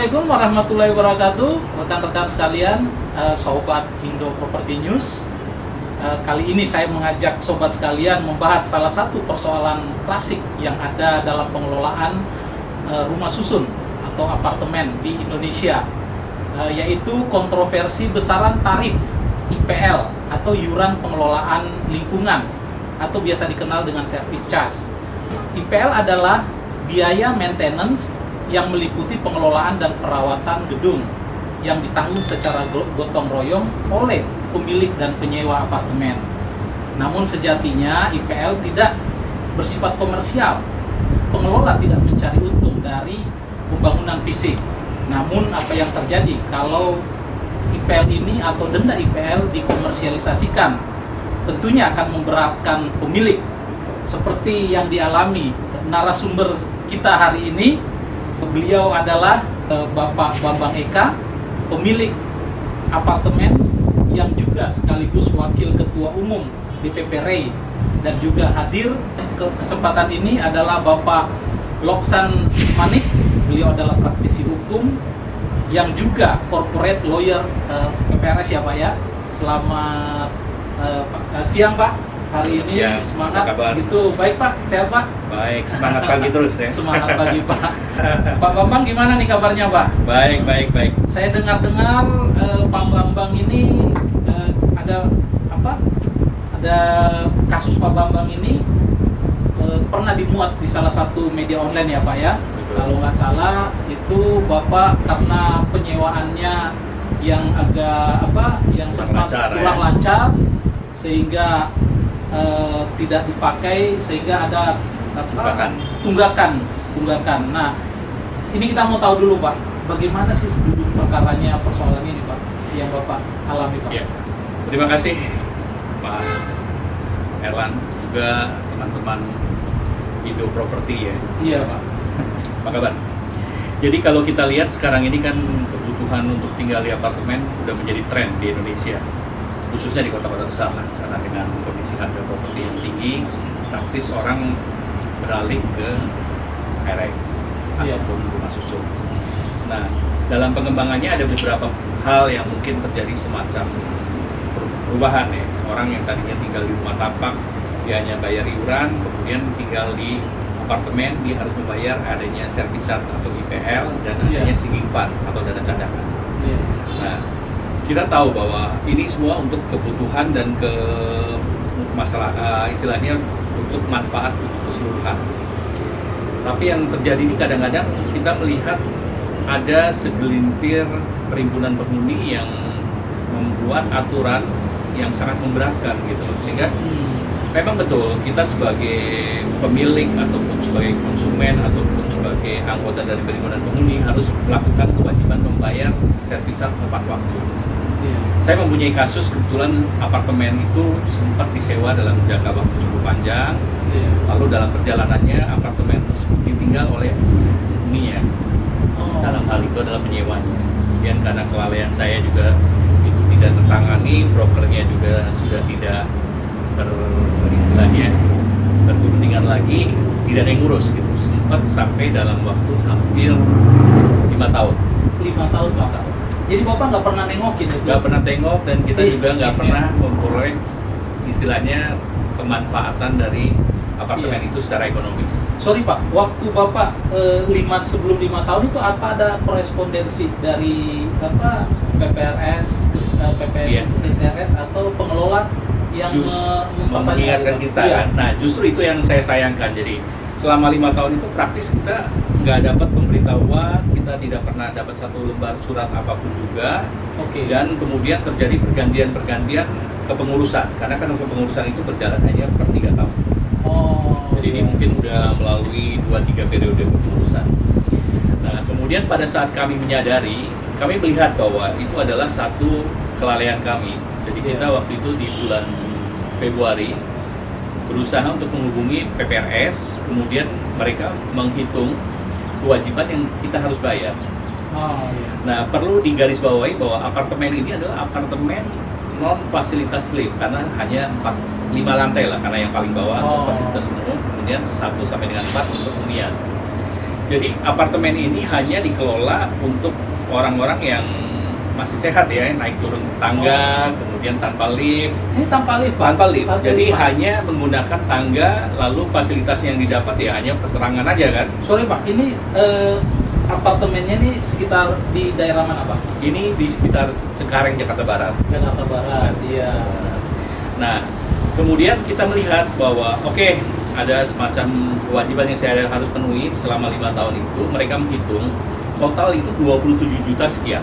Assalamualaikum warahmatullahi wabarakatuh, rekan-rekan sekalian, sobat Indo Property News. Kali ini saya mengajak sobat sekalian membahas salah satu persoalan klasik yang ada dalam pengelolaan rumah susun atau apartemen di Indonesia, yaitu kontroversi besaran tarif IPL atau iuran pengelolaan lingkungan atau biasa dikenal dengan service charge. IPL adalah biaya maintenance yang meliputi pengelolaan dan perawatan gedung yang ditanggung secara gotong royong oleh pemilik dan penyewa apartemen. Namun sejatinya IPL tidak bersifat komersial. Pengelola tidak mencari untung dari pembangunan fisik. Namun apa yang terjadi kalau IPL ini atau denda IPL dikomersialisasikan? Tentunya akan memberatkan pemilik, seperti yang dialami narasumber kita hari ini. Beliau adalah Bapak Bambang Eka, pemilik apartemen yang juga sekaligus wakil ketua umum DPP REI, dan juga hadir ke kesempatan ini adalah Bapak Loksan Manik. Beliau adalah praktisi hukum yang juga corporate lawyer PPRS ya Pak ya. Selamat siang Pak. Hari ini ya, semangat gitu. Baik Pak, sehat Pak? Baik, semangat pagi terus ya. Semangat pagi Pak. Pak Bambang gimana nih kabarnya Pak? Baik. Saya dengar-dengar Pak Bambang ini ada apa? Ada kasus Pak Bambang ini pernah dimuat di salah satu media online ya Pak ya. Betul. Kalau nggak salah itu Bapak karena penyewaannya yang agak yang sempat kurang lancar sehingga tidak dipakai, sehingga ada tunggakan. Nah, ini kita mau tahu dulu Pak, bagaimana sih duduk perkaranya persoalan ini Pak, yang Bapak alami Pak? Ya. Terima kasih Pak Erlan, juga teman-teman Indo Property ya. Iya Pak. Apa kabar? Jadi kalau kita lihat sekarang ini kan kebutuhan untuk tinggal di apartemen udah menjadi tren di Indonesia, khususnya di kota-kota besar lah, karena dengan kondisi harga properti yang tinggi, praktis orang beralih ke RS ataupun rumah susun. Nah, dalam pengembangannya ada beberapa hal yang mungkin terjadi semacam perubahan ya. Orang yang tadinya tinggal di rumah tapak, dia hanya bayar iuran, kemudian tinggal di apartemen, dia harus membayar adanya service charge atau IPL dan adanya sinking fund atau dana cadangan. Nah, kita tahu bahwa ini semua untuk kebutuhan dan ke masalah istilahnya untuk manfaat untuk keseluruhan. Tapi yang terjadi ini kadang-kadang kita melihat ada segelintir perhimpunan penghuni yang membuat aturan yang sangat memberatkan gitu, sehingga memang betul kita sebagai pemilik ataupun sebagai konsumen ataupun sebagai anggota dari perhimpunan penghuni harus melakukan kewajiban membayar service charge tepat waktu. Saya mempunyai kasus, kebetulan apartemen itu sempat disewa dalam jangka waktu cukup panjang. Lalu dalam perjalanannya apartemen tersebut ditinggal oleh penghuninya. Dalam hal itu adalah penyewanya. Kemudian karena kelalaian saya juga itu tidak tertangani, brokernya juga sudah tidak beristilahnya berkepentingan lagi, tidak ada yang ngurus gitu. Sempat sampai dalam waktu hampir 5 tahun. 5 tahun Pak. Jadi Bapak nggak pernah nengokin itu? Nggak pernah tengok, dan kita juga nggak pernah memperoleh istilahnya kemanfaatan dari apartemen itu secara ekonomis. Sorry Pak, waktu Bapak sebelum 5 tahun itu apa ada korespondensi dari PPRS, PPRS atau pengelola yang mengingatkan kita kan? Nah, justru itu yang saya sayangkan. Jadi selama 5 tahun itu praktis kita nggak dapat pemberitahuan, kita tidak pernah dapat satu lembar surat apapun juga. Dan kemudian terjadi pergantian kepengurusan, karena kan kepengurusan itu berjalan hanya per 3 tahun. Jadi ini mungkin sudah melalui 2-3 periode kepengurusan. Nah, kemudian pada saat kami menyadari, kami melihat bahwa itu adalah satu kelalaian kami. Jadi kita waktu itu di bulan Februari berusaha untuk menghubungi PPRS, kemudian mereka menghitung kewajiban yang kita harus bayar. Nah, perlu digarisbawahi bahwa apartemen ini adalah apartemen non fasilitas lift, karena hanya 5 lantai lah, karena yang paling bawah untuk fasilitas umum, kemudian 1 sampai dengan 4 untuk hunian. Jadi apartemen ini hanya dikelola untuk orang-orang yang masih sehat ya, naik turun tangga, kemudian tanpa lift. Ini tanpa lift, Pak? Tanpa lift. Jadi Pak. hanya menggunakan tangga, lalu fasilitas yang didapat ya hanya penerangan aja kan. Sorry Pak, ini apartemennya ini sekitar di daerah mana Pak? Ini di sekitar Cengkareng, Jakarta Barat. Jakarta Barat, iya. Nah, kemudian kita melihat bahwa oke, ada semacam kewajiban yang saya harus penuhi selama 5 tahun itu. Mereka menghitung total itu 27 juta sekian.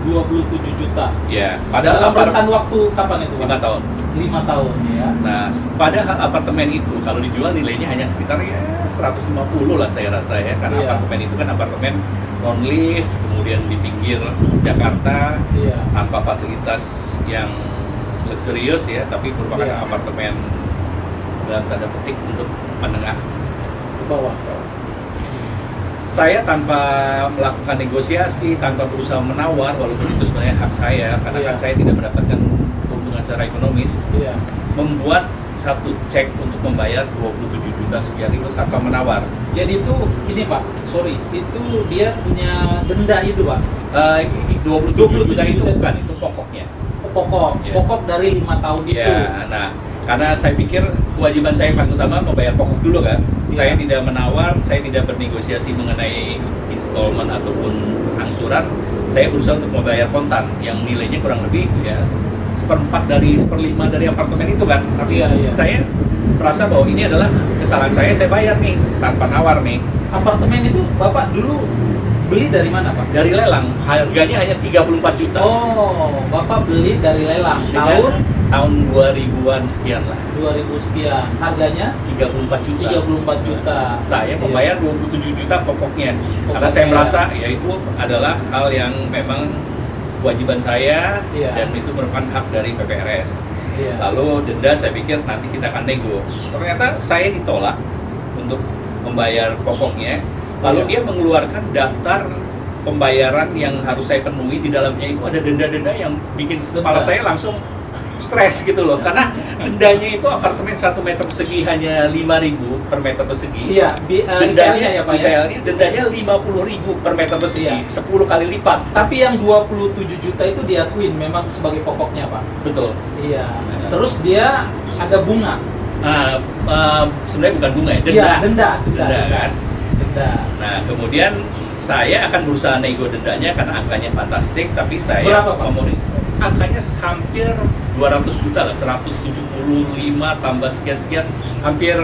27 juta. Ya, padahal dalam rentang waktu kapan itu, Pak? 5 tahun. 5 tahun ya. Nah, padahal apartemen itu kalau dijual nilainya hanya sekitar ya 150 lah saya rasa ya, karena Iya. apartemen itu kan apartemen non lift, kemudian di pinggir Jakarta, Iya. tanpa fasilitas yang luxurious ya, tapi merupakan Iya. apartemen dalam tanda petik untuk menengah. Ke bawah. Saya tanpa melakukan negosiasi, tanpa berusaha menawar, walaupun itu sebenarnya hak saya, karena Iya. kan saya tidak mendapatkan keuntungan secara ekonomis, Iya. membuat satu cek untuk membayar 27 juta sekian itu tanpa menawar. Jadi itu ini Pak, sorry, itu dia punya denda itu Pak. 27 juta itu bukan, itu pokoknya. Pokok, Iya. pokok dari 5 tahun itu. Ya, nah, karena saya pikir kewajiban saya paling utama membayar pokok dulu kan. Iya. Saya tidak menawar, saya tidak bernegosiasi mengenai installment ataupun angsuran. Saya berusaha untuk membayar kontan yang nilainya kurang lebih ya 1/4 dari apartemen itu kan. Tapi Iya, iya. saya merasa bahwa ini adalah kesalahan saya bayar nih tanpa nawar nih. Apartemen itu Bapak dulu beli dari mana Pak? Dari lelang, harganya hanya 34 juta. Oh, Bapak beli dari lelang Dengan tahun 2000-an sekian lah. 2000 sekian. Harganya 34 juta. 34 juta. Saya Iya. membayar 27 juta pokoknya. Karena Pokoknya, saya ya. merasa ya itu adalah hal yang memang kewajiban saya Iya. dan itu merupakan hak dari PPRS. Iya. Lalu denda saya pikir nanti kita akan nego. Ternyata saya ditolak untuk membayar pokoknya. Lalu Iya. dia mengeluarkan daftar pembayaran yang harus saya penuhi. Di dalamnya itu ada denda-denda yang bikin kepala saya langsung stres gitu loh, karena dendanya itu apartemen 1 meter persegi hanya 5.000 per meter persegi. Iya, Dendanya ya Pak ya. detailnya dendanya 50.000 per meter persegi, Iya. 10 kali lipat. Tapi yang 27 juta itu diakuin memang sebagai pokoknya Pak. Betul. Iya. Terus dia ada bunga. Sebenarnya bukan bunga ya, Iya, denda kan. Denda. Nah, kemudian saya akan berusaha nego dendanya karena angkanya fantastik, tapi saya Berapa, Pak? angkanya hampir 200 juta lah, 175 tambah sekian-sekian, hampir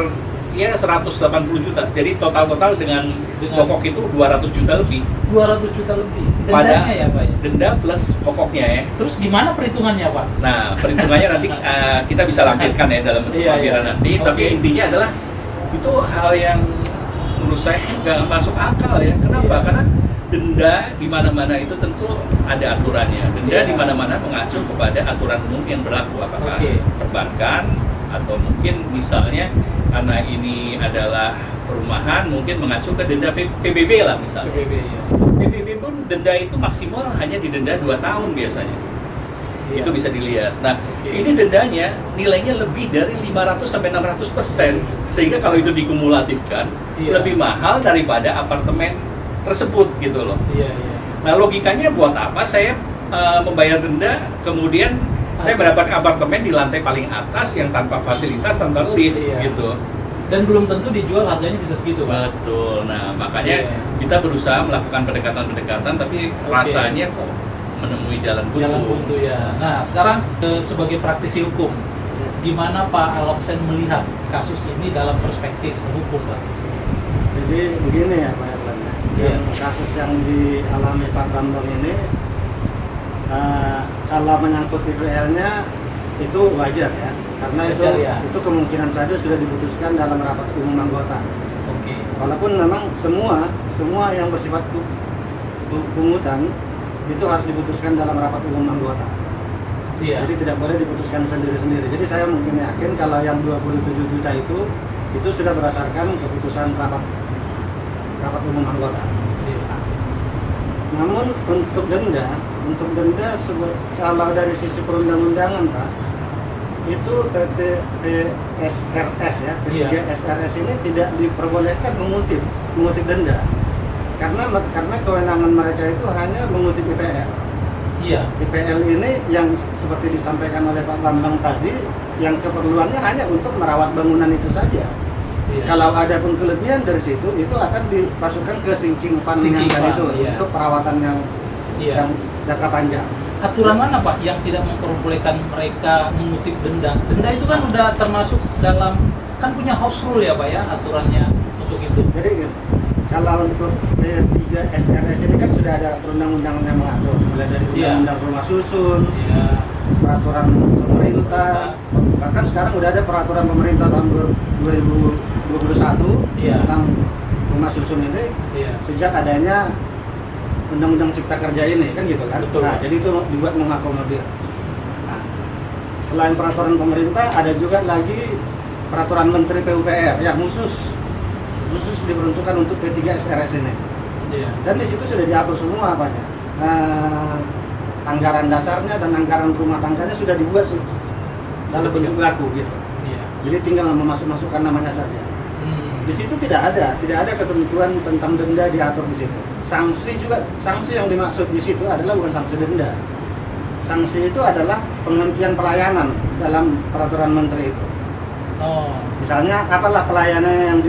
ya 180 juta. Jadi total dengan pokok itu 200 juta lebih. 200 juta lebih. Pada Dendanya ya Pak ya. denda plus pokoknya ya. Terus gimana perhitungannya Pak? Nah, perhitungannya nanti kita bisa lampirkan ya dalam bentuk Iya, lampiran iya. nanti. Oke. Tapi intinya adalah itu hal yang menurut saya nggak masuk akal ya. Kenapa? Iya. Karena denda di mana-mana itu tentu ada aturannya. Denda Iya. di mana-mana mengacu kepada aturan umum yang berlaku, apakah Oke. perbankan atau mungkin misalnya karena ini adalah perumahan mungkin mengacu ke denda PBB lah misalnya. PBB ya. PBB pun denda itu maksimal hanya didenda 2 tahun biasanya. Iya. Itu bisa dilihat. Nah, Oke. ini dendanya nilainya lebih dari 500 sampai 600%, sehingga kalau itu dikumulatifkan Iya. lebih mahal daripada apartemen tersebut gitu loh. Iya, iya. Nah, logikanya buat apa saya membayar denda kemudian saya mendapatkan apartemen di lantai paling atas yang tanpa fasilitas, tanpa lift Iya. gitu. Dan belum tentu dijual harganya bisa segitu Pak. Betul. Nah, makanya Iya. kita berusaha melakukan pendekatan-pendekatan tapi rasanya kok menemui jalan buntu. Jalan buntu ya. Nah, sekarang sebagai praktisi hukum, gimana Pak Aloksen melihat kasus ini dalam perspektif hukum Pak? Jadi begini ya Pak Erlangga, Iya. kasus yang dialami Pak Bambang ini kalau menyangkut TPL-nya itu wajar ya, karena Wajar, ya. itu kemungkinan saja sudah diputuskan dalam rapat umum anggota. Oke. Walaupun memang semua yang bersifat pungutan itu harus diputuskan dalam rapat umum anggota. Iya. Jadi tidak boleh diputuskan sendiri-sendiri. Jadi saya mungkin yakin kalau yang 27 juta itu sudah berdasarkan keputusan rapat umum anggota. Iya. Namun untuk denda kalau dari sisi perundang-undangan Pak, itu PSRS ya, Iya. P3 SRS ini tidak diperbolehkan mengutip mengutip denda. Karena kewenangan mereka itu hanya mengutip IPL. Iya. IPL ini yang seperti disampaikan oleh Pak Bambang tadi, yang keperluannya hanya untuk merawat bangunan itu saja. Iya. Kalau ada pun kelebihan dari situ, itu akan dimasukkan ke sinking fund yang tadi itu iya. untuk perawatan yang jangka panjang. Aturan mana Pak yang tidak memperbolehkan mereka mengutip denda? Denda itu kan udah termasuk dalam, kan punya house rule ya Pak ya, aturannya untuk itu. Jadi kalau untuk P3 SRS ini kan sudah ada perundang-undangan yang mengatur, mulai dari undang-undang rumah susun, peraturan pemerintah, bahkan sekarang udah ada peraturan pemerintah tahun 2021 tentang rumah susun ini, sejak adanya Undang-Undang Cipta Kerja ini, kan gitu kan. Betul. Nah, jadi itu dibuat mengakomodir. Nah, selain peraturan pemerintah, ada juga lagi peraturan Menteri PUPR yang khusus diperuntukkan untuk P3 SRS ini. Dan di situ sudah diatur semua apanya. Anggaran dasarnya dan anggaran rumah tangganya sudah dibuat dalam bentuk baku gitu. Jadi tinggal memasukkan namanya saja. Di situ tidak ada ketentuan tentang denda diatur di situ. Sanksi yang dimaksud di situ adalah bukan sanksi denda. Sanksi itu adalah penghentian pelayanan dalam peraturan menteri itu. Misalnya apalah pelayanan yang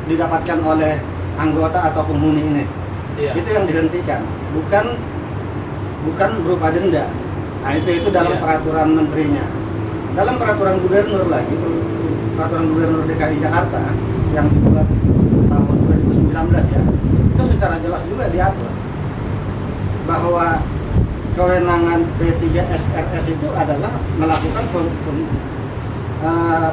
didapatkan oleh anggota atau penghuni ini, itu yang dihentikan, bukan berupa denda. Nah itu dalam peraturan menterinya. Dalam peraturan gubernur lagi, peraturan gubernur DKI Jakarta yang dibuat tahun 2019 ya, itu secara jelas juga diatur bahwa kewenangan P3 SRS itu adalah melakukan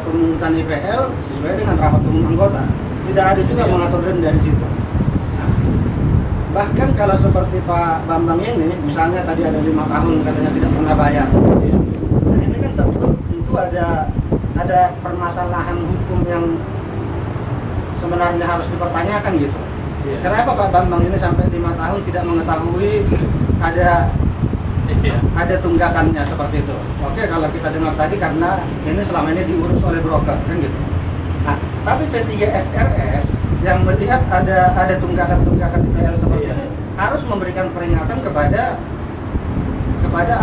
pemungutan IPL sesuai dengan rapat umum anggota. Tidak ada juga mengatur denda di situ. Nah, bahkan kalau seperti Pak Bambang ini, misalnya tadi ada 5 tahun katanya tidak pernah bayar. Nah, ini kan tentu ada permasalahan hukum yang sebenarnya harus dipertanyakan gitu. Kenapa Pak Bambang ini sampai 5 tahun tidak mengetahui ada tunggakannya seperti itu? Oke, kalau kita dengar tadi karena ini selama ini diurus oleh broker kan gitu. Nah, tapi P3 SRS yang melihat ada tunggakan IPL seperti ini harus memberikan peringatan kepada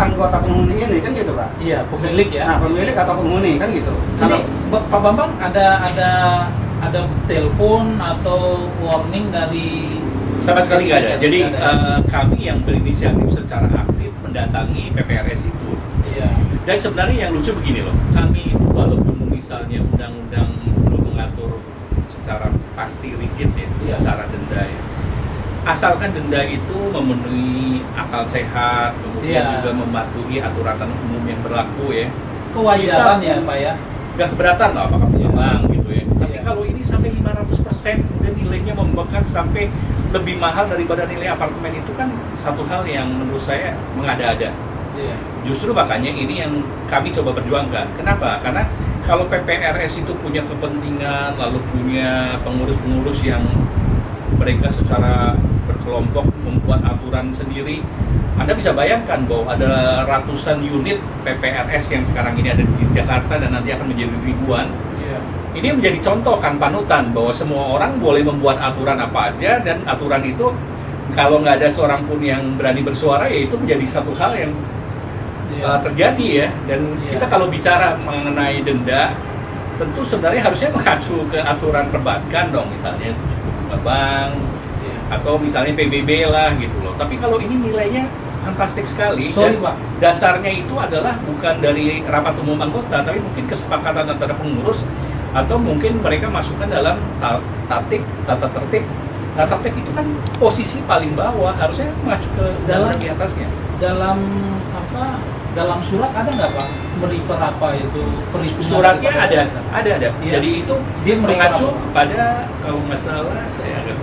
anggota penghuni ini kan gitu Pak? Iya, pemilik ya. Nah, pemilik atau penghuni kan gitu. Kalau Pak Bambang ada telepon atau warning dari sama sekali nggak ada. Jadi kami yang berinisiatif secara aktif mendatangi PPRS itu. Dan sebenarnya yang lucu begini loh, kami itu walaupun misalnya undang-undang belum mengatur secara pasti rigid ya, syarat denda ya. Asalkan denda itu memenuhi akal sehat, kemudian juga mematuhi aturan umum yang berlaku ya. Kewajaran ya Pak ya. Nggak keberatan lah apakah memang gitu ya. Tapi kalau ini sampai 500%, kemudian nilainya membengkak sampai lebih mahal daripada nilai apartemen, itu kan satu hal yang menurut saya mengada-ada. Justru makanya ini yang kami coba perjuangkan. Kenapa? Karena kalau PPRS itu punya kepentingan, lalu punya pengurus-pengurus yang mereka secara berkelompok membuat aturan sendiri, Anda bisa bayangkan bahwa ada ratusan unit PPRS yang sekarang ini ada di Jakarta dan nanti akan menjadi ribuan. Ini menjadi contoh kan, panutan bahwa semua orang boleh membuat aturan apa aja, dan aturan itu kalau nggak ada seorang pun yang berani bersuara, ya itu menjadi satu hal yang terjadi ya. Dan kita kalau bicara mengenai denda, tentu sebenarnya harusnya mengacu ke aturan perbankan dong, misalnya bank atau misalnya PBB lah gitu loh. Tapi kalau ini nilainya fantastik sekali. Dan Pak, dasarnya itu adalah bukan dari rapat umum anggota, tapi mungkin kesepakatan antara pengurus, atau mungkin mereka masukkan dalam tata tertib. Tata tertib itu kan posisi paling bawah, harusnya mengacu ke dalam di atasnya. Dalam surat ada nggak Pak? Merifer apa itu? Suratnya ada. Jadi itu dia mengacu kepada, kalau nggak salah saya agak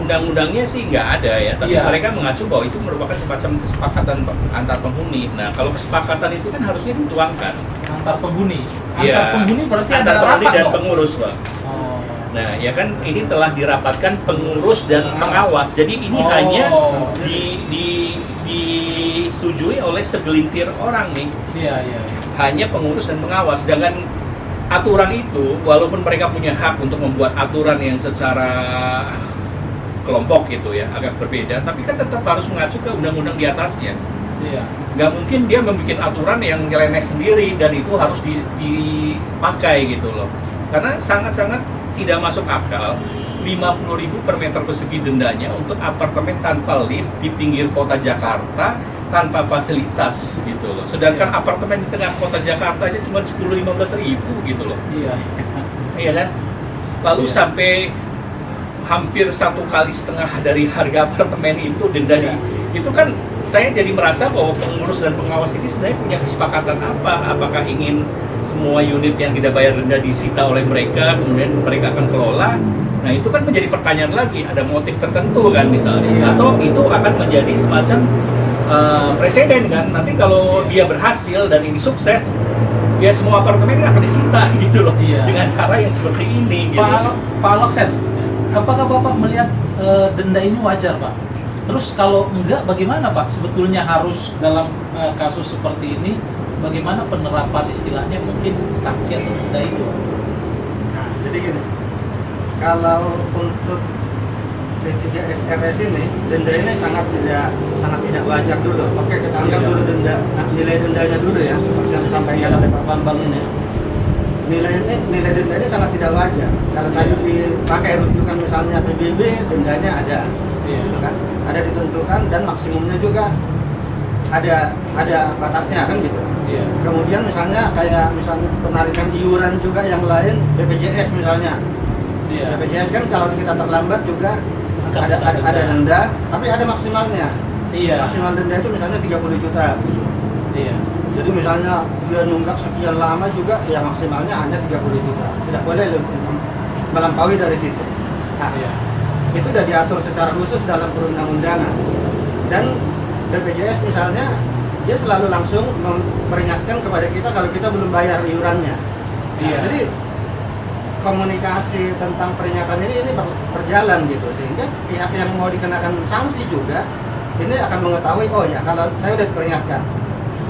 undang-undangnya sih nggak ada ya, tapi mereka mengacu bahwa itu merupakan semacam kesepakatan antar penghuni. Nah, kalau kesepakatan itu kan harusnya dituangkan antar penghuni. Antar penghuni berarti antar ada penghuni rapat dan dong? pengurus, Pak. Nah, ya kan ini telah dirapatkan pengurus dan pengawas. Jadi ini hanya disetujui oleh segelintir orang nih. Hanya pengurus dan pengawas. Sedangkan aturan itu, walaupun mereka punya hak untuk membuat aturan yang secara kelompok gitu ya, agak berbeda, tapi kan tetap harus mengacu ke undang-undang di atasnya. Iya. Nggak mungkin dia membuat aturan yang nyeleneh sendiri dan itu harus dipakai gitu loh. Karena sangat-sangat tidak masuk akal 50.000 per meter persegi dendanya untuk apartemen tanpa lift di pinggir kota Jakarta tanpa fasilitas gitu loh. Sedangkan apartemen di tengah kota Jakarta aja cuma 10-15.000 gitu loh. Iya. Iya kan? Lalu Iya. sampai hampir 1,5 kali dari harga apartemen itu denda itu kan saya jadi merasa bahwa pengurus dan pengawas ini sebenarnya punya kesepakatan apa? Apakah ingin semua unit yang tidak bayar denda disita oleh mereka, kemudian mereka akan kelola? Nah itu kan menjadi pertanyaan lagi, ada motif tertentu kan misalnya, atau itu akan menjadi semacam presiden kan? Nanti kalau dia berhasil dan ini sukses, ya semua apartemen akan disita gitu loh, dengan cara yang seperti ini. Gitu. Pak Loksen, apakah Bapak melihat denda ini wajar, Pak? Terus kalau enggak, bagaimana Pak? Sebetulnya harus dalam kasus seperti ini, bagaimana penerapan istilahnya mungkin sanksi atau denda itu? Nah, jadi gini, kalau untuk P3SRS ini, denda ini sangat tidak wajar dulu. Oke, kita anggap dulu nilai dendanya dulu ya, seperti yang disampaikan oleh Pak Bambang ini. Nilai denda ini sangat tidak wajar. Kalau tadi dipakai rujukan misalnya PBB, dendanya ada. Gitu kan, ada ditentukan dan maksimumnya juga ada batasnya kan gitu. Kemudian misalnya penarikan iuran juga yang lain, BPJS misalnya. BPJS kan kalau kita terlambat juga ada denda, tapi ada maksimalnya. Maksimal denda itu misalnya 30 juta gitu. Jadi misalnya dia nunggak sekian lama juga ya maksimalnya hanya 30 juta. Tidak boleh melampaui dari situ. Nah, itu sudah diatur secara khusus dalam perundang-undangan. Dan BPJS misalnya dia selalu langsung memperingatkan kepada kita kalau kita belum bayar iurannya. Jadi komunikasi tentang peringatan ini berjalan gitu, sehingga pihak yang mau dikenakan sanksi juga ini akan mengetahui, oh ya kalau saya sudah diperingatkan,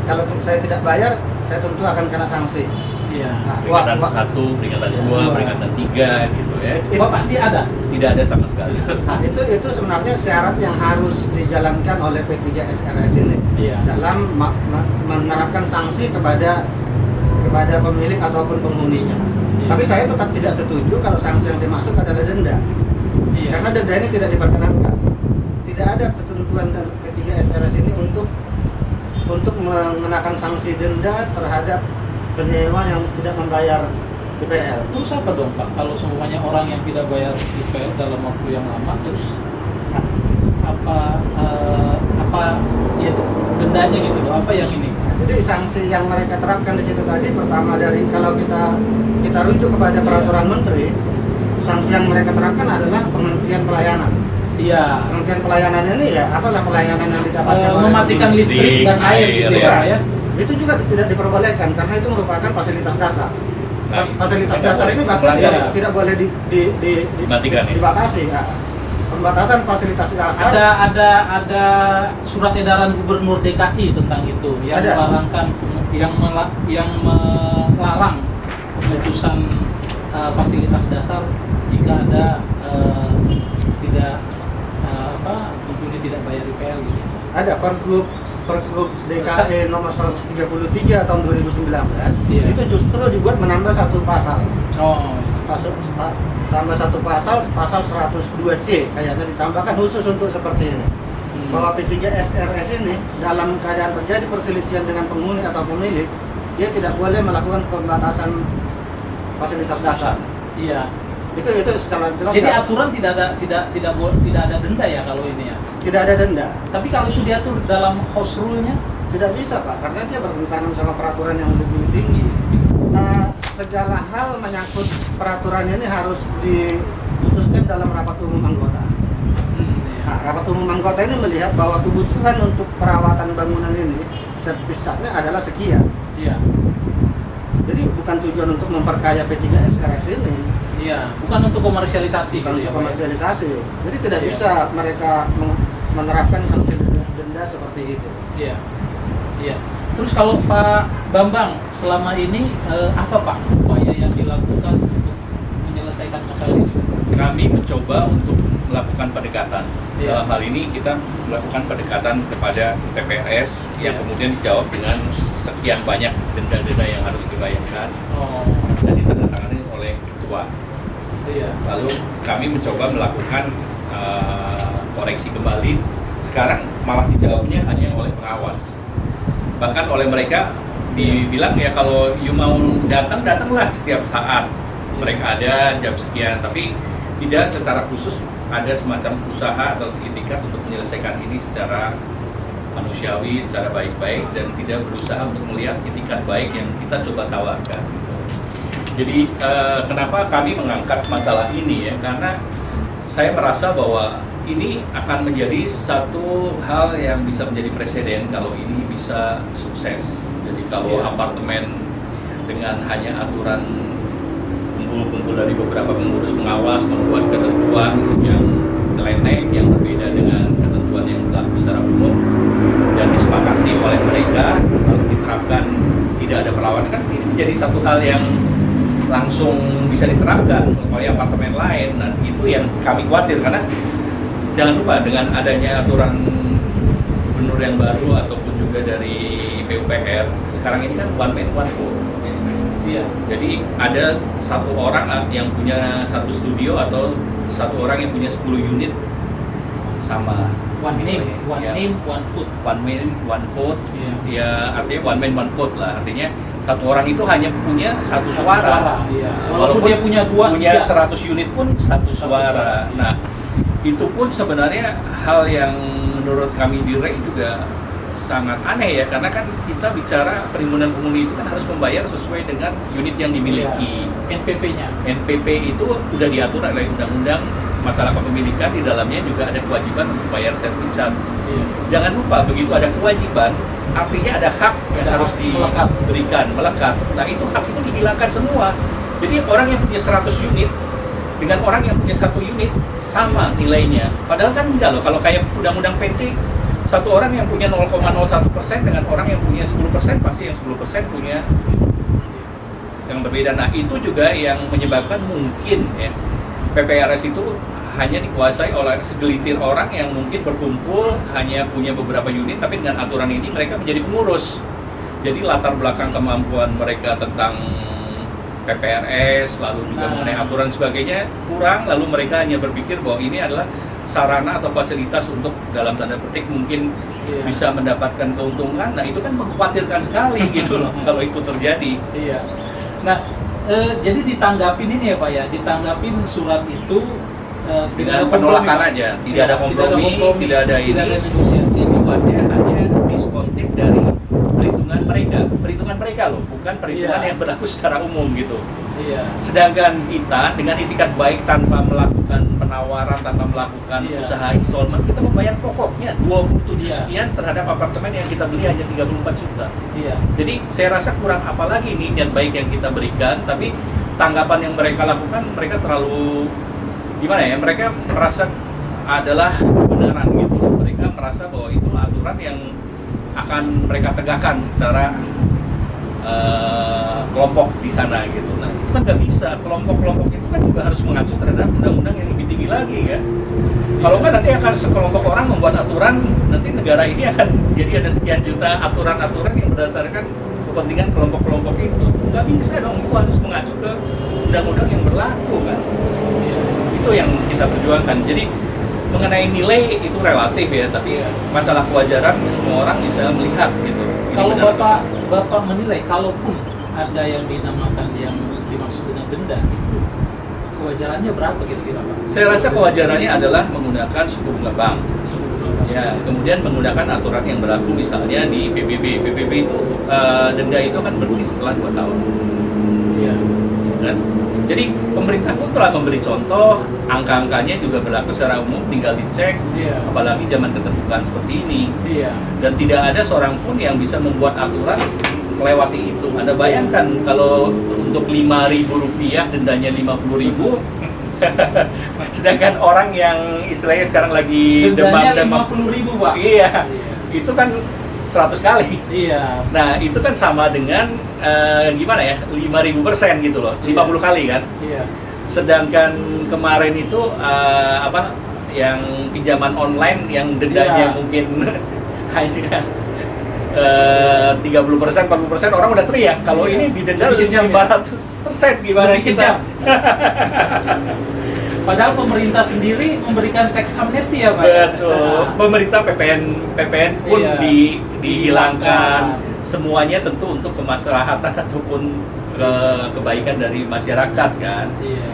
kalau saya tidak bayar saya tentu akan kena sanksi. Nah, peringatan 1, peringatan 2, peringatan 3 gitu ya. Bapak dia ada? Tidak ada sama sekali. Nah, itu sebenarnya syarat yang harus dijalankan oleh P3SRS ini dalam menerapkan sanksi kepada pemilik ataupun penghuninya. Tapi saya tetap tidak setuju kalau sanksi yang dimaksud adalah denda. Karena denda ini tidak diperkenankan. Tidak ada ketentuan dalam P3SRS ini untuk mengenakan sanksi denda terhadap penyewa yang tidak membayar DPL. Terus apa dong Pak? Kalau semuanya orang yang tidak bayar DPL dalam waktu yang lama, terus apa ya dendanya gitu loh? Apa yang ini? Jadi sanksi yang mereka terapkan di situ tadi, pertama dari kalau kita rujuk kepada peraturan menteri, sanksi yang mereka terapkan adalah penghentian pelayanan. Penghentian pelayanan ini ya apalah pelayanan yang didapatkan mematikan listrik dan air gitu ya. Itu juga tidak diperbolehkan karena itu merupakan fasilitas dasar. Fasilitas dasar ini bahkan tidak boleh dimatikan ya? dibatasi. Pembatasan fasilitas dasar. Ada surat edaran Gubernur DKI tentang itu yang melarangkan yang melarang pemutusan fasilitas dasar jika ada penghuni tidak bayar IPL gitu. Ada Pergub DKI nomor 133 tahun 2019 itu justru dibuat menambah satu pasal. Tambah satu pasal 102C kayaknya ditambahkan khusus untuk seperti ini. Bahwa P3SRS ini dalam keadaan terjadi perselisihan dengan penghuni atau pemilik, dia tidak boleh melakukan pembatasan fasilitas dasar. Itu secara jelas. Jadi aturan tidak ada denda ya kalau ini ya. Tidak ada denda. Tapi kalau itu diatur dalam house rule-nya tidak bisa Pak, karena dia bertentangan sama peraturan yang lebih tinggi. Segala hal menyangkut peraturan ini harus diputuskan dalam rapat umum anggota. Nah, rapat umum anggota ini melihat bahwa kebutuhan untuk perawatan bangunan ini servisnya adalah sekian. Jadi bukan tujuan untuk memperkaya P3SRS ini. Bukan untuk komersialisasi. Bukan untuk komersialisasi. Jadi tidak bisa mereka menerapkan sanksi denda seperti itu. Terus kalau Pak Bambang selama ini apa Pak upaya yang dilakukan untuk menyelesaikan masalah ini? Kami mencoba untuk melakukan pendekatan. Iya. Dalam hal ini kita melakukan pendekatan kepada PPRS yang Iya. kemudian dijawab dengan sekian banyak denda-denda yang harus dibayarkan Oh, dan ditandatangani oleh ketua. iya. Lalu kami mencoba melakukan koreksi kembali. Sekarang malah dijawabnya hanya oleh pengawas. Bahkan oleh mereka dibilang ya kalau you mau datang, datanglah setiap saat. Mereka ada jam sekian, tapi tidak secara khusus ada semacam usaha atau itikat untuk menyelesaikan ini secara manusiawi, secara baik-baik, dan tidak berusaha untuk melihat itikat baik yang kita coba tawarkan. Jadi kenapa kami mengangkat masalah ini ya? Karena saya merasa bahwa ini akan menjadi satu hal yang bisa menjadi presiden kalau ini bisa sukses. Jadi kalau Iya. apartemen dengan hanya aturan kumpul-kumpul dari beberapa pengurus pengawas membuat ketentuan yang nyeleneh yang berbeda dengan ketentuan yang berlaku secara umum dan disepakati oleh mereka lalu diterapkan tidak ada perlawanan, kan ini menjadi satu hal yang langsung bisa diterapkan oleh apartemen lain. Nah itu yang kami khawatir, karena jangan lupa dengan adanya aturan gubernur yang baru ataupun juga dari PUPR sekarang ini kan one man one vote. Iya. Jadi ada satu orang yang punya satu studio atau satu orang yang punya 10 unit sama. One name, Ya. one food. One man, one vote. Iya. Ya artinya one man, one vote lah. Artinya satu orang itu hanya punya satu suara. Iya. Walaupun dia punya dua, punya tiga. 100 unit pun satu suara. suara. Nah, itu pun sebenarnya hal yang menurut kami di REI juga sangat aneh ya, karena kan kita bicara perhimpunan penghuni itu kan harus membayar sesuai dengan unit yang dimiliki. NPP-nya. NPP itu sudah diatur oleh undang-undang masalah kepemilikan, di dalamnya juga ada kewajiban untuk bayar sertifikat. Iya. Jangan lupa begitu ada kewajiban, artinya ada hak yang Ada harus hak melekat. diberikan, melekat. Nah itu hak itu dihilangkan semua. Jadi orang yang punya 100 unit dengan orang yang punya 1 unit sama nilainya. Padahal kan enggak loh, kalau kayak undang-undang PT, satu orang yang punya 0,01% dengan orang yang punya 10%, pasti yang 10% punya yang berbeda. Nah itu juga yang menyebabkan mungkin ya PPRS itu hanya dikuasai oleh segelintir orang yang mungkin berkumpul hanya punya beberapa unit, tapi dengan aturan ini mereka menjadi pengurus. Jadi latar belakang kemampuan mereka tentang PPRS lalu juga mengenai aturan sebagainya kurang, lalu mereka hanya berpikir bahwa ini adalah sarana atau fasilitas untuk dalam tanda petik mungkin Iya. bisa mendapatkan keuntungan. Nah itu kan mengkhawatirkan sekali gitu loh kalau itu terjadi. Iya. Nah, jadi ditanggapin ini ya Pak ya, ditanggapin surat itu Dengan ada penolakan kompromi, Pak? aja, tidak Iya, ada kompromi, tidak ada tidak ada ini. negosiasi. Sifatnya hanya diskontik dari perhitungan mereka loh, bukan perhitungan Iya. yang berlaku secara umum gitu. Iya. Sedangkan kita dengan itikat baik tanpa melakukan penawaran, tanpa melakukan Iya. usaha installment, kita membayar pokoknya 27 Iya. sekian terhadap apartemen yang kita beli hanya 34 juta. Iya. Jadi saya rasa kurang apa lagi nih niat baik yang kita berikan, tapi tanggapan yang mereka lakukan, mereka terlalu gimana ya? Mereka merasa adalah kebenaran gitu. Mereka merasa bahwa itu aturan yang akan mereka tegakkan secara kelompok di sana gitu. Nah itu kan nggak bisa. Kelompok-kelompok itu kan juga harus mengacu terhadap undang-undang yang lebih tinggi lagi kan. Kalau nggak nanti akan sekelompok orang membuat aturan, nanti negara ini akan jadi ada sekian juta aturan-aturan yang berdasarkan kepentingan kelompok-kelompok itu. Nggak bisa dong, itu harus mengacu ke undang-undang yang berlaku kan. Itu yang kita perjuangkan. Jadi mengenai nilai itu relatif ya, tapi masalah kewajaran semua orang bisa melihat gitu. Ini Kalau benar. Bapak menilai, kalaupun ada yang dinamakan yang dimaksud dengan denda itu, kewajarannya berapa kira-kira Pak? Saya rasa kewajarannya adalah menggunakan suku bunga bank. Suku bunga. Ya, kemudian menggunakan aturan yang berlaku misalnya di PBB. PBB itu denda itu akan berhenti setelah 2 tahun. Iya. Kan? Jadi pemerintah pun telah memberi contoh, angka-angkanya juga berlaku secara umum, tinggal dicek. Iya. Apalagi zaman keterbukaan seperti ini. Iya. Dan tidak ada seorang pun yang bisa membuat aturan melewati itu. Anda bayangkan kalau untuk Rp5.000 dendanya Rp50.000, sedangkan orang yang istilahnya sekarang lagi Dendanya demam-demam, 50.000 Pak. iya, itu kan 100 kali. Iya. Nah, itu kan sama dengan gimana ya? 5.000% gitu loh. 50 kali kan? Iya. Sedangkan kemarin itu apa yang pinjaman online yang dendanya Iya. mungkin hanya 30%, 40% orang udah teriak. Kalau Iya. ini didenda Lebih kejam, 500% gimana Lebih kita? kejam. Padahal pemerintah sendiri memberikan tax amnesty ya Pak. Betul. Pemerintah PPN pun Iya. dihilangkan. Semuanya tentu untuk kemaslahatan ataupun kebaikan dari masyarakat kan. Iya.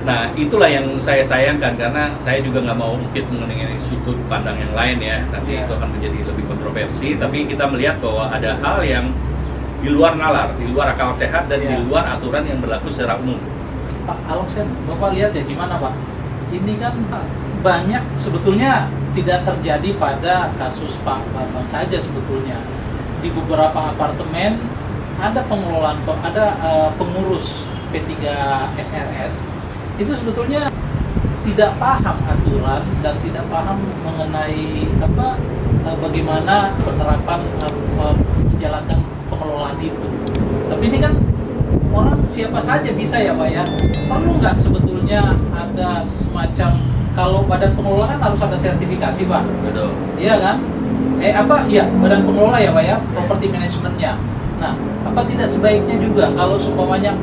Nah, itulah yang saya sayangkan karena saya juga nggak mau mungkin mengenai sudut pandang yang lain ya. Nanti Iya. itu akan menjadi lebih kontroversi. Tapi kita melihat bahwa ada hal yang di luar nalar, di luar akal sehat dan Iya. di luar aturan yang berlaku secara umum. Pak Aloksen, Bapak lihat ya gimana Pak? Ini kan banyak sebetulnya tidak terjadi pada kasus Pak Bambang saja sebetulnya. Di beberapa apartemen ada pengelolaan, ada pengurus P3 SRS itu sebetulnya tidak paham aturan dan tidak paham mengenai bagaimana penerapan menjalankan pengelolaan itu. Tapi ini kan orang siapa saja bisa ya Pak ya. Perlu nggak sebetulnya ada semacam, kalau badan pengelolaan harus ada sertifikasi Pak. Betul. Iya kan? Iya, badan pengelola ya Pak ya, properti manajemennya. Nah, apa tidak sebaiknya juga kalau seumpamanya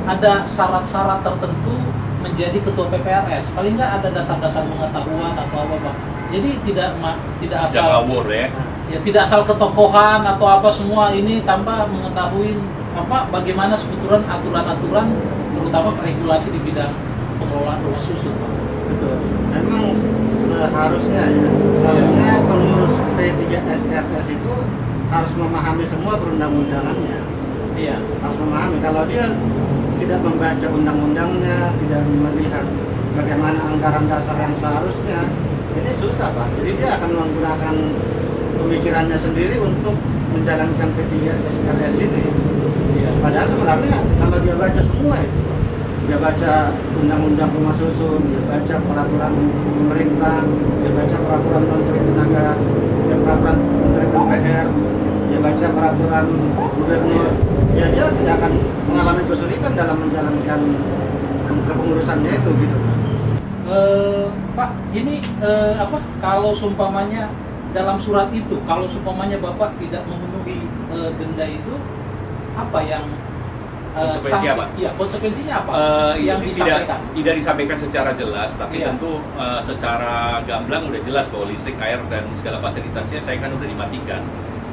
ada syarat-syarat tertentu menjadi ketua PPRS, paling nggak ada dasar-dasar pengetahuan atau apa Pak. Jadi tidak asal ngawur ya. Ya tidak asal ketokohan atau apa semua ini tanpa mengetahui bagaimana sebetulnya aturan-aturan terutama regulasi di bidang pengelolaan rumah susun Pak. Betul. Memang seharusnya pengurus P3 SRS itu harus memahami semua perundang-undangannya. Iya. Harus memahami. Kalau dia tidak membaca undang-undangnya, tidak melihat bagaimana anggaran dasar yang seharusnya, ini susah Pak. Jadi dia akan menggunakan pemikirannya sendiri untuk menjalankan P3 SRS ini. Iya. Padahal sebenarnya kalau dia baca semua itu, dia baca undang-undang rumah susun, dia baca peraturan pemerintah, dia baca peraturan menteri tenaga, dia peraturan menteri PUPR, dia baca peraturan gubernur, ya dia tidak akan mengalami kesulitan dalam menjalankan kepengurusannya itu gitu Pak. Pak, ini kalau sumpamanya dalam surat itu, kalau sumpamanya Bapak tidak memenuhi denda itu, apa yang Konsekuensi apa? Iya, konsekuensinya apa? Itu Yang disampaikan. tidak disampaikan secara jelas, tapi Iya. tentu secara gamblang udah jelas bahwa listrik, air dan segala fasilitasnya saya kan udah dimatikan.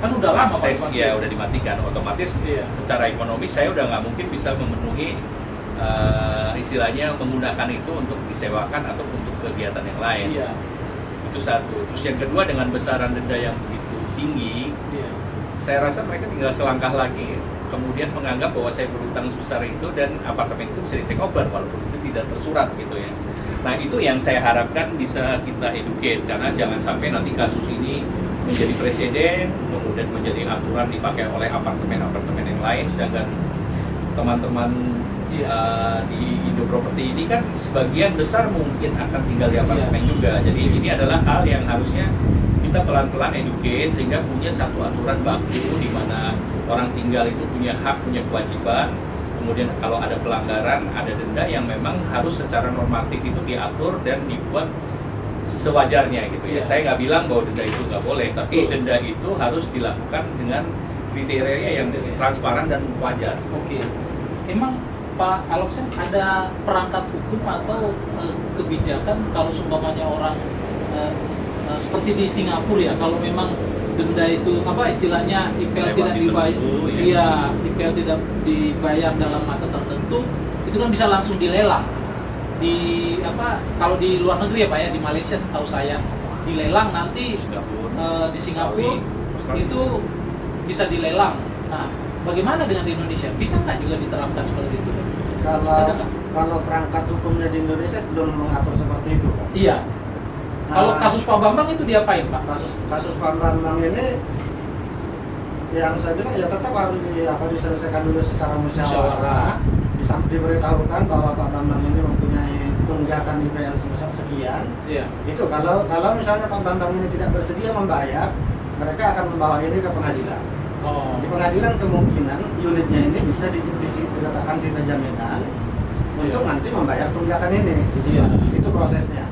Kan udah lama Pak Akses dipakai. ya udah dimatikan, otomatis Iya. secara ekonomi saya udah nggak mungkin bisa memenuhi istilahnya menggunakan itu untuk disewakan atau untuk kegiatan yang lain. Iya. Itu satu. Terus yang kedua, dengan besaran denda yang begitu tinggi, Iya. saya rasa mereka tinggal selangkah lagi kemudian menganggap bahwa saya berutang sebesar itu dan apartemen itu bisa di take over walaupun itu tidak tersurat gitu ya. Nah, itu yang saya harapkan bisa kita educate, karena jangan sampai nanti kasus ini menjadi presiden kemudian menjadi aturan dipakai oleh apartemen-apartemen yang lain, sedangkan teman-teman di Indo Property ini kan sebagian besar mungkin akan tinggal di apartemen juga. Jadi ini adalah hal yang harusnya kita pelan-pelan educate sehingga punya satu aturan baku di mana orang tinggal itu punya hak, punya kewajiban. Kemudian kalau ada pelanggaran, ada denda yang memang harus secara normatif itu diatur dan dibuat sewajarnya gitu ya. Iya. Saya nggak bilang bahwa denda itu nggak boleh, tapi denda itu harus dilakukan dengan kriteria yang transparan dan wajar. Oke. Emang Pak Aloksen ada perangkat hukum atau kebijakan kalau seumpamanya orang seperti di Singapura ya, kalau memang denda itu istilahnya IPL tidak dibayar, iya IPL tidak dibayar dalam masa tertentu, itu kan bisa langsung dilelang di kalau di luar negeri ya Pak ya, di Malaysia setahu saya dilelang nanti di Singapura itu bisa dilelang. Nah, bagaimana dengan di Indonesia? Bisa nggak juga diterapkan seperti itu? Kalau perangkat hukumnya di Indonesia belum mengatur seperti itu Pak. Iya. Kalau kasus Pak Bambang itu diapain Pak? Kasus Pak Bambang ini yang saya bilang ya tetap harus diselesaikan dulu secara musyawarah. Diberitahukan bahwa Pak Bambang ini mempunyai tunggakan IPL sebesar sekian. Iya. Itu kalau misalnya Pak Bambang ini tidak bersedia membayar, mereka akan membawa ini ke pengadilan. Oh. Di pengadilan kemungkinan unitnya ini bisa diletakkan sita jaminan untuk nanti membayar tunggakan ini. Gitu. Iya. Itu prosesnya.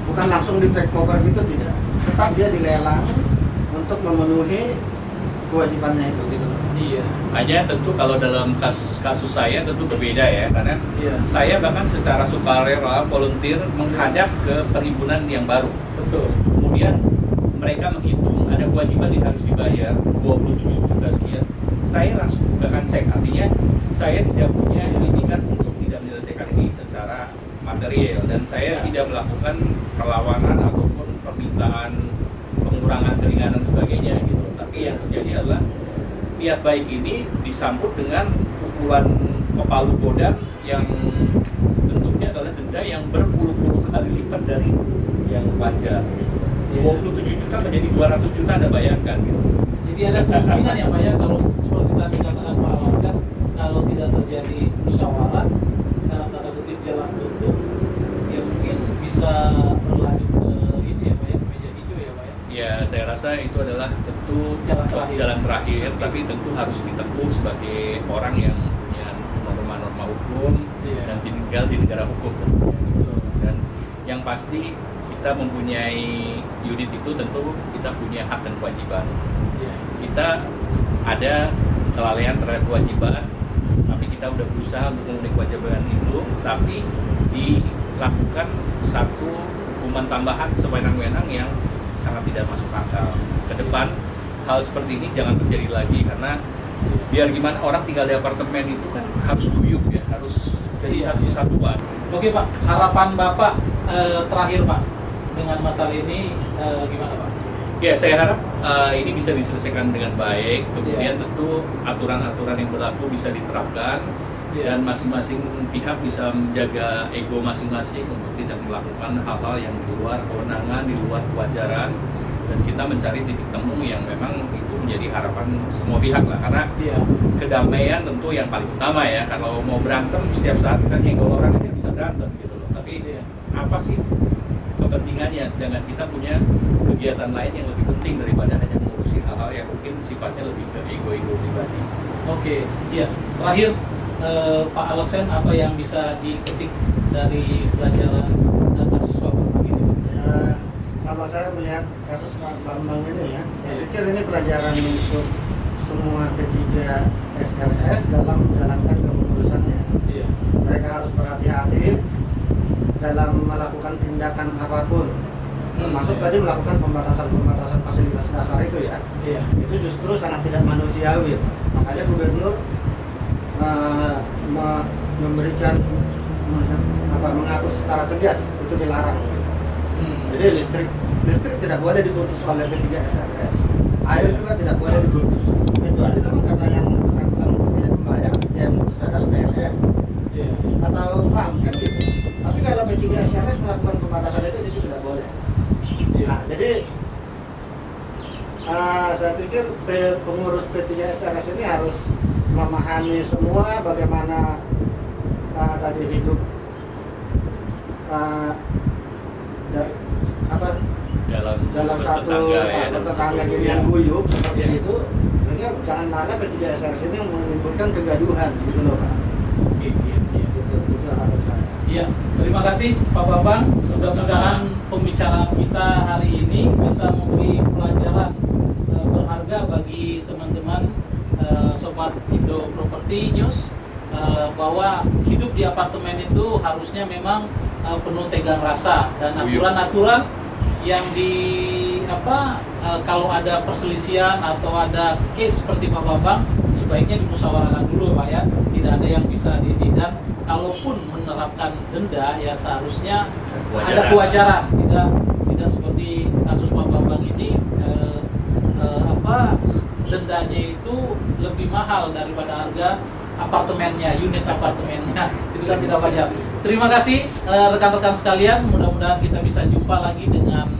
Bukan langsung di take over gitu, tidak. Tetap dia dilelang untuk memenuhi kewajibannya itu gitu. Iya. Hanya tentu kalau dalam kasus saya tentu berbeda ya, karena Iya. saya bahkan secara sukarela volunteer menghadap ke perhimpunan yang baru. Betul. Kemudian mereka menghitung ada kewajiban yang harus dibayar 27 juta sekian. Saya langsung bahkan cek, artinya saya tidak punya itikat untuk tidak menyelesaikan ini secara material, dan saya tidak melakukan perlawanan ataupun permintaan pengurangan keringanan sebagainya gitu. Tapi yang terjadi adalah niat baik ini disambut dengan pukulan palu godam yang bentuknya adalah denda yang berpuluh-puluh kali lipat dari yang wajar. 27 juta menjadi 200 juta, Anda bayangkan gitu. Jadi ada kemungkinan ya Pak ya, kalau seperti tadi katakan Pak Alaksen, kalau tidak terjadi musyawarah dalam tanda kutip jalan buntu, ya mungkin bisa berlanjut ke ini ya Pak ya, meja hijau ya Pak ya. Ya, saya rasa itu adalah tentu Jalan terakhir. tapi tentu harus ditempuh sebagai orang yang punya norma-norma hukum Iya. dan tinggal di negara hukum. Dan yang pasti kita mempunyai unit itu tentu kita punya hak dan kewajiban. Iya. Kita ada kelalaian terhadap kewajiban, tapi kita udah berusaha untuk memenuhi kewajiban itu, tapi dilakukan satu hukuman tambahan sewenang-wenang yang sangat tidak masuk akal. Ke depan hal seperti ini jangan terjadi lagi, karena biar gimana orang tinggal di apartemen itu kan harus guyup ya, harus jadi Iya. satu kesatuan. Oke Pak, harapan Bapak terakhir Pak dengan masalah ini gimana Pak? Ya, saya harap ini bisa diselesaikan dengan baik. Kemudian Iya. tentu aturan-aturan yang berlaku bisa diterapkan, Iya. dan masing-masing pihak bisa menjaga ego masing-masing untuk tidak melakukan hal-hal yang di luar kewenangan, di luar kewajaran, dan kita mencari titik temu yang memang itu menjadi harapan semua pihak lah. Karena Iya. kedamaian tentu yang paling utama ya. Kalau mau berantem setiap saat kita nyenggol orang aja bisa berantem gitu loh. Tapi Iya. apa sih kepentingannya, sedangkan kita punya kegiatan lain yang lebih penting daripada hanya mengurusi hal-hal yang mungkin sifatnya lebih ke ego-ego pribadi. Oke, iya. Terakhir Pak Alaksen, apa yang bisa dipetik dari pelajaran kasus Pak Bambang ini? Ya, kalau saya melihat kasus Pak Bambang ini ya, saya pikir ini pelajaran untuk semua P3 SRS dalam menjalankan kepengurusannya. Iya. Mereka harus berhati-hati dalam melakukan tindakan apapun, termasuk tadi melakukan pembatasan fasilitas dasar itu ya. Iya. Itu justru sangat tidak manusiawi. Makanya gubernur memberikan mengatur secara tegas itu dilarang. Jadi listrik tidak boleh diputus oleh P3 SRS, air juga tidak boleh diputus, kecuali memang karena yang bersangkutan tidak membayar, yang memutus adalah PLN Iya. atau PAM kan gitu. Tapi kalau P3 SRS melakukan pembatasan itu tidak boleh. Nah, jadi saya pikir pengurus P3 SRS ini harus memahami semua bagaimana tadi hidup dalam satu tetangga yang guyup seperti itu, sehingga jangan malah P3 SRS ini menimbulkan kegaduhan gitu loh Pak. Iya. Itu harapan saya. Iya, terima kasih Pak Bambang. Mudah-mudahan pembicaraan kita hari ini bisa memberi pelajaran berharga bagi teman-teman Sobat Indo Property News, bahwa hidup di apartemen itu harusnya memang penuh tegang rasa, dan aturan-aturan yang kalau ada perselisihan atau ada case seperti Pak Bambang, sebaiknya dimusyawarahkan dulu Pak ya. Tidak ada yang bisa dan kalaupun menerapkan denda ya seharusnya ada kewajaran, tidak seperti kasus Pak Bambang ini dendanya itu lebih mahal daripada harga apartemennya, unit apartemennya. Itu kan tidak wajar. Terima kasih rekan-rekan sekalian, mudah-mudahan kita bisa jumpa lagi dengan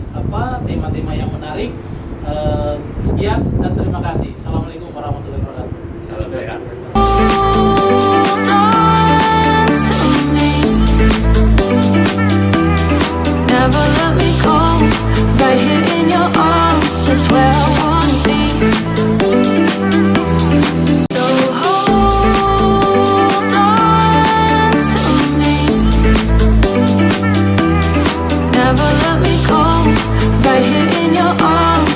tema-tema yang menarik. Sekian dan terima kasih. Assalamualaikum.